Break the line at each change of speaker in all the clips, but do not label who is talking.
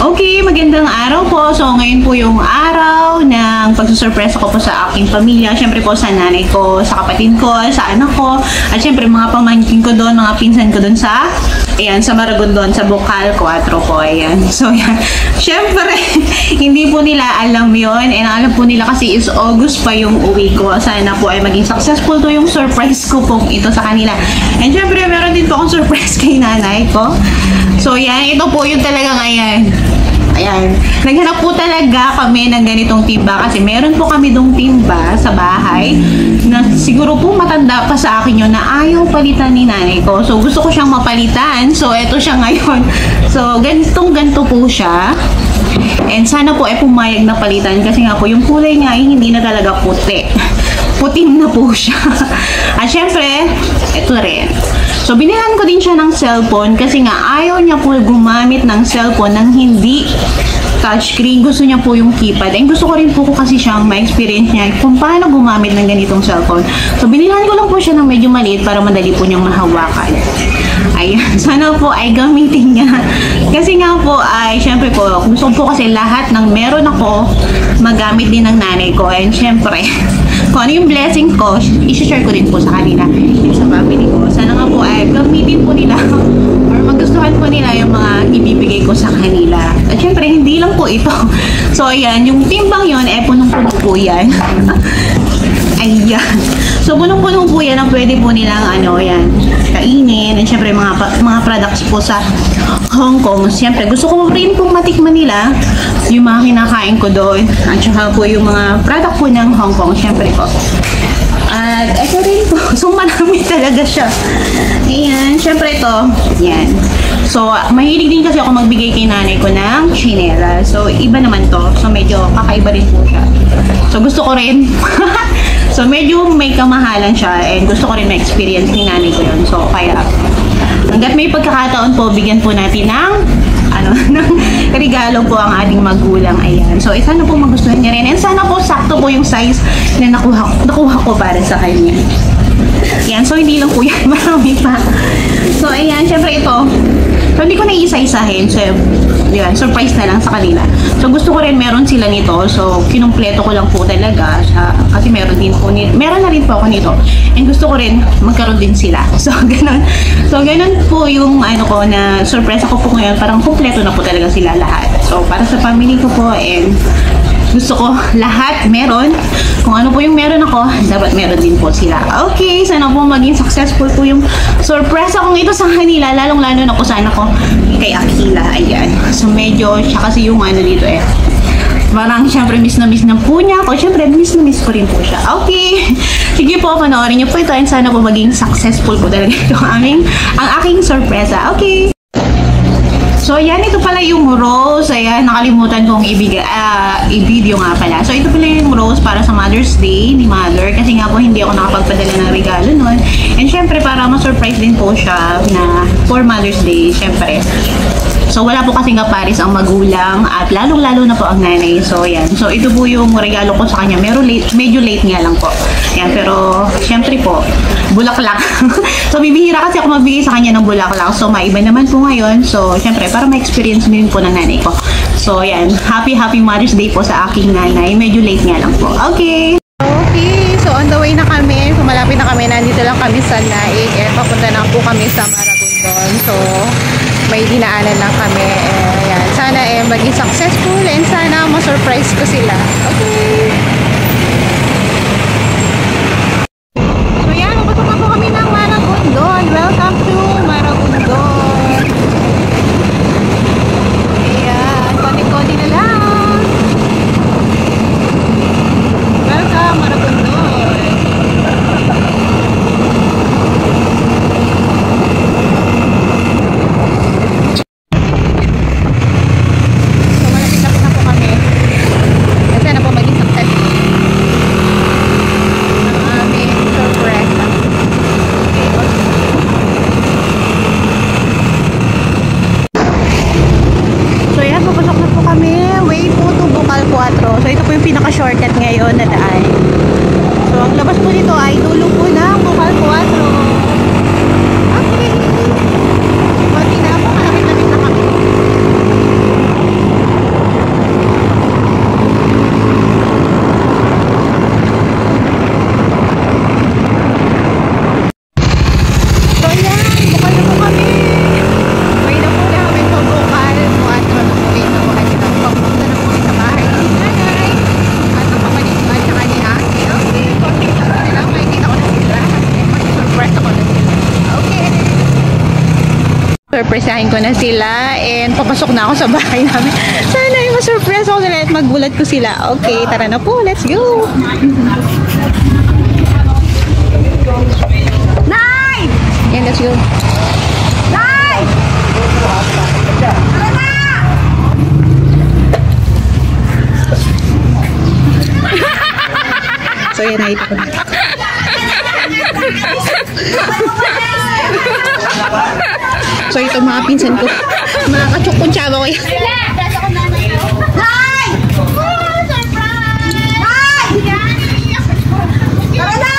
Okay, magandang araw po. So, ngayon po yung araw ng pagsusurpresa ko po sa aking pamilya. Siyempre po sa nanay ko, sa kapatid ko, sa anak ko, at siyempre mga pamangkin ko doon, mga pinsan ko doon sa, ayan, sa Maragondon, sa Bocal 4 po, ayan. So, yan. Siyempre, hindi po nila alam yon. And alam po nila kasi is August pa yung uwi ko. Sana po ay maging successful to yung surprise ko po ito sa kanila. And siyempre, meron din po akong surprise kay nanay ko. So, yan. Ito po yung talagang, ayan. Ayan. Naghanap po talaga kami ng ganitong timba kasi meron po kami dong timba sa bahay na siguro po matanda pa sa akin yun na ayaw palitan ni nanay ko. So, gusto ko siyang mapalitan. So, eto siya ngayon. So, ganito po siya. And sana po ay pumayag na palitan kasi nga po yung kulay nga ay hindi na talaga puti. Putim na po siya. At syempre, eto rin. So, binilhan ko din siya ng cellphone kasi nga ayaw niya po gumamit ng cellphone nang hindi touchscreen. Gusto niya po yung keypad. And gusto ko rin po kasi siyang ma-experience niya kung paano gumamit ng ganitong cellphone. So, binilhan ko lang po siya ng medyo maliit para madali po niyang mahawakan. Ayan. Sana po ay gamitin niya. Kasi nga po ay, syempre po, gusto po kasi lahat ng meron ako, magamit din ng nanay ko. And syempre, kung ano yung blessing ko, i-share ko din po sa kanila, sa family ko. Sana nga po ay gamitin po nila or magustuhan po nila yung mga ibibigay ko sa kanila. At syempre, hindi lang po ito. So, ayan, yung timbang yun, punong-puno po yan. Ayan. So, punong-puno po yan ang pwede po nilang, yan, kainin. And syempre, mga products po sa Hong Kong. Syempre, gusto ko rin pong matikman nila yung mga kinakain ko doon. At saka po yung mga product po ng Hong Kong. Syempre po. At ito rin po. So, marami talaga siya. Ayan. Syempre ito. Yan. So, mahilig din kasi ako magbigay kay nanay ko ng chinela. So, iba naman to. So, medyo kakaiba rin po siya. So, gusto ko rin. So, medyo may kamahalan siya. And gusto ko rin ma-experience ni nanay ko yun. So, kaya hanggat may pagkakataon po, bigyan po natin ng ng regalo po ang ating magulang. Ayan. So, sana po magustuhan niya rin. And sana po sakto po yung size na nakuha ko para sa kanya. Ayan. So, hindi lang po yan. Marami pa. So, ayan. Syempre ito. So, hindi ko na isa-isahin. So, yan. Surprise na lang sa kanila. So, gusto ko rin meron sila nito. So, kinumpleto ko lang po talaga. Kasi meron din po nito. Meron na rin po ako nito. And gusto ko rin magkaroon din sila. So, ganun. So, ganun po yung ko na surprise ako po ngayon. Parang kumpleto na po talaga sila lahat. So, para sa family ko po and gusto ko lahat meron. Kung ano po yung meron ako, dapat meron din po sila. Okay, sana po maging successful po yung surprise akong ito sa kanila. Lalong-lalo na po sana ko kay Akila. Ayan. So, medyo siya kasi yung dito parang syempre miss na po niya ako. Syempre miss na miss ko rin po siya. Okay. Sige po, panoorin niyo po ito and sana po maging successful po talaga ito ang aking sorpresa. Okay. So, yan. Ito pala yung rose. Ayan, nakalimutan kong i-video nga pala. So, ito pala yung rose para sa Mother's Day ni Mother. Kasi nga po, hindi ako nakapagpadala ng regalo nun. And syempre, para ma-surprise din po siya na for Mother's Day, syempre. So, wala po kasi nga Paris ang magulang at lalong-lalo na po ang nanay. So, yan. So, ito po yung regalo ko sa kanya. Medyo late nga lang po. Yan, pero syempre po, bulaklak. So, bibihira kasi ako magbigay sa kanya ng bulaklak. So, maiba naman po ngayon. So, syempre, para ma-experience din po ng nanay ko. So, yan. Happy Mother's Day po sa aking nanay. Medyo late nga lang po. Okay. Okay. So, on the way na kami. So, malapit na kami. Nandito lang kami sa Naik. Papunta na po kami sa Maragondon. So, may dinaanan lang kami. Ayan. Sana maging successful and sana ma-surprise ko sila. Okay. So, yan. Mapasok na po kami ng Maragondon. Welcome to Maragondon. Ayan. Konti-konti na lang. Welcome, Maragondon. So, ito po yung pinaka-shortcut ngayon na daan. So, ang labas po nito ay dulo po ng Bocal 4. Okay. Pati na po, malapit-lapit na kami. susurpresahin ko na sila and papasok na ako sa bahay namin. Sana ay masurpresa ko sila at magulat ko sila. Okay, tara na po. Let's go! Nay! Yan, let's go. Nay! Tara na! So, yan na ito. So, ito mga pinsan ko. Mga kachok-kuntsaba ko yan. Nay! Surprise! Nay! Tara na!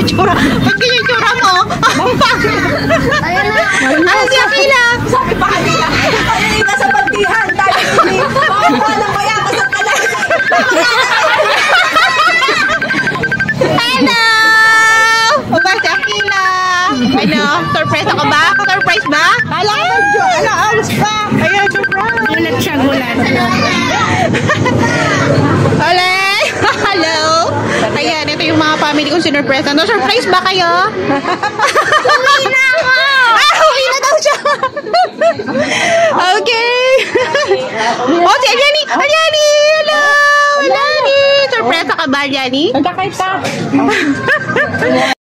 Tsura. Ba't ganyan tsura mo? Ayan na. Ano si Akila? Sabi pa kanila. Kanina sa pagdihan. Dahil walang mayakas ang kalay. Hello! Uba si Akila. Ano? Surprise ako ba? Surprise ba? Hala! Ano? Alas pa? Ayan, surprise. Gulat siya, gulat. Hala! Hello! Ayan, ito yung mga family kong sinurpresa. No, surprise ba kayo? Uwi na ako! Uwi na daw siya! Okay! Oh, si Alyani! Alyani! Hello! Alyani! Surpresa ka ba, Alyani?
Nagkakaita!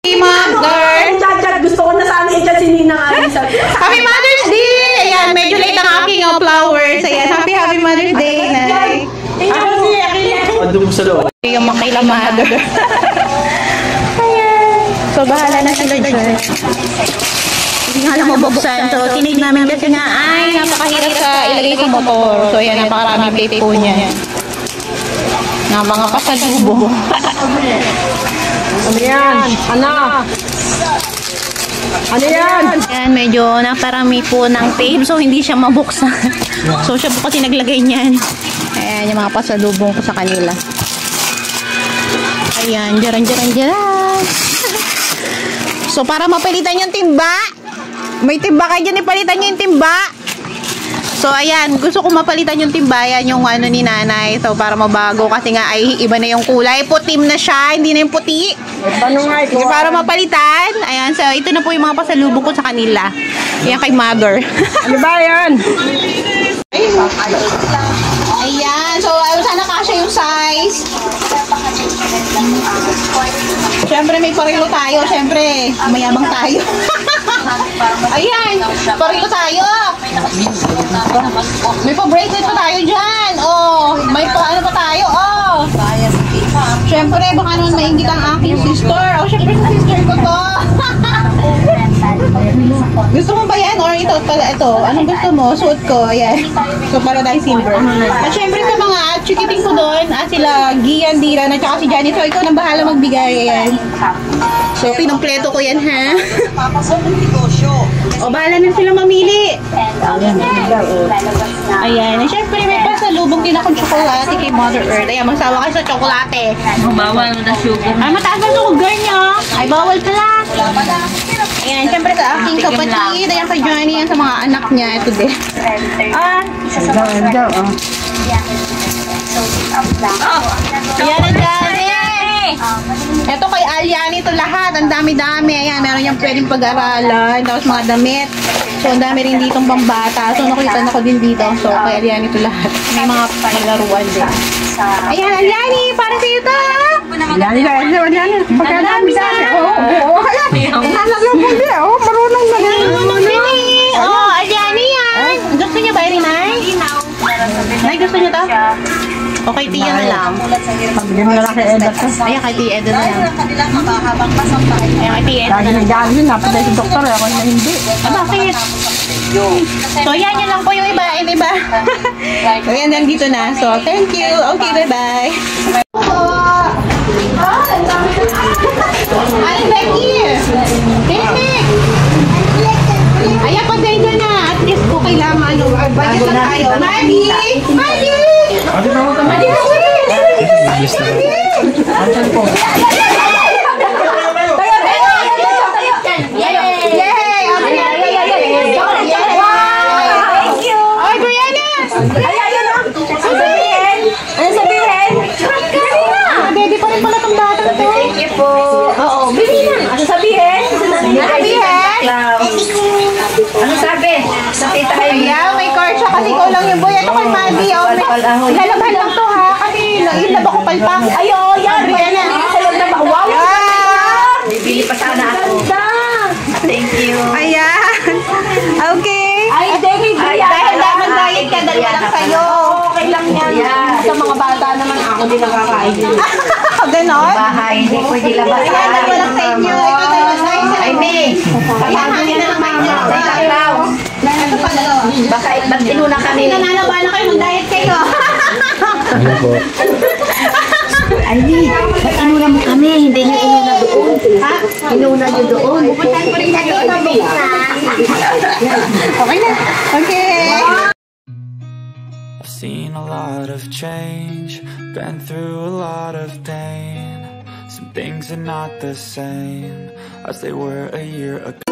Hey, Mother!
Gusto ko na sana i-chat si Ninang Alisa.
Happy Mother's Day! Ayan, medyo late ang aking flowers. Ayan, happy Mother's Day, Nay!
Ako si Akila.
Andun mo sa loob.
Yung makila Mother. Ayan. So, bahala na sila dyan. Hindi nga lang mabuksan. So, tinig namin kasi nga, ay, napakahirap sa ilagay sa motor. So, ayan, napakaraming plate po niya. Na mga pasalubo.
Ano yan? Ano? Ano yan?
Ayan, medyo naparami po ng tape. So, hindi siya mabuksan. So, siya po kasi naglagay niyan. Ayan, yung mga pasalubong ko sa kanila. Ayan, jaran. So, para mapalitan yung timba. May timba kayo dyan, ipalitan nyo yung timba. So, ayan, gusto ko mapalitan yung timba. Ayan, yung ano ni nanay. So, para mabago. Kasi nga, ay, iba na yung kulay. Putim na siya, hindi na yung puti. Kasi para mapalitan. Ayan, so, ito na po yung mga pasalubong ko sa kanila. Ayan, kay Mother.
Ano ba yan?
Ayan, so sana kasya yung size. Siyempre may parilo tayo, siyempre mayabang tayo. Ayan, parilo tayo. May pa-bracelet pa tayo dyan. Oh, may pa-ano pa tayo. Oh. Siyempre, baka naman maingit ang aking sister. Oh, siyempre sa sister ko to. Gusto mo ba yan? Or ito pala ito? Anong gusto mo? Suot ko. Ayan. So, Paradise Silver. At syempre sa mga chikiting ko doon, sila Gian, Diran, at saka si Johnny. So, ikaw nang bahala magbigay. Ayan. So, pinumpleto ko yan, ha? O, bahala na sila mamili. Ayan. At syempre, may pasalubong din akong tsokolate kay Mother Earth. Ayan, magsawa kayo sa tsokolate.
Bawal na sugar.
Ay, mataas ang sugar niya. Ay, bawal pala. Ayan, syempre sa aking kapatid. Ayan kay Johnny, yan sa mga anak niya. Ito din. Ayan na Johnny. Ito kay Alyani, ito lahat. Ang dami-dami. Ayan, meron niyang pwedeng pag-aralan. Tapos mga damit. So, ang dami rin ditong pambata. So, nakita na ko din dito. So, kay Alyani ito lahat. May mga paglaruan din. Ayan, Alyani, para sa iyo to.
Yan. Pagkadami sa akin. Oo. Nalagyan mo din. Oo, marunong na yan.
Oh, Alyani yan. Gusto niya ba yun, Nay? Nay, gusto niya to? Okay, Tia na lang.
Pagdagyan mo na lang kay Edda to.
Ayan, kay Tia Edda na lang. Ayan, kay Tia Edda
Lagi
na lang.
nag-gagawin. Napatay si doktor. Ako na hindi.
Bakit? So, yan lang po yung iba. Yung iba. So, yan lang dito na. So, thank you. Okay, bye-bye. Aling Becky! Tinik! Ayan, pasensya na. At least po kailangan. Budget lang tayo. Maggie! Maggie! Maggie! Ayan, may car siya kasi ikaw lang yung boy. Ito kay Maddie. Lalabhan lang to ha. Kasi ilab ako palpang. Ay, oo, yan. Wow!
Bibili pa sana ako. Thank you.
Ayan. Okay.
Ay,
Dahil naman diet ka, dalawa lang sa'yo.
Okay lang yan.
Sa mga bata naman ako din nakakain. Ganon?
Bahay, hindi pwede labas.
Ayan, dalawa lang sa inyo. Ikaw dalawa sa inyo.
Ay, May.
Hangin na lang kayo.
Ikaw.
Ito pa dalawa.
Baka inuna kami.
Kasi nananabahan na kayo, mag-diet kayo.
Ay, ba't inuna mo kami? Hindi niyo inuna doon. Ha? Inuna niyo doon.
Pupuntahan ko rin na doon. Okay na. Okay.
I've seen a lot of change, been through a lot of pain. Some things are not the same as they were a year ago.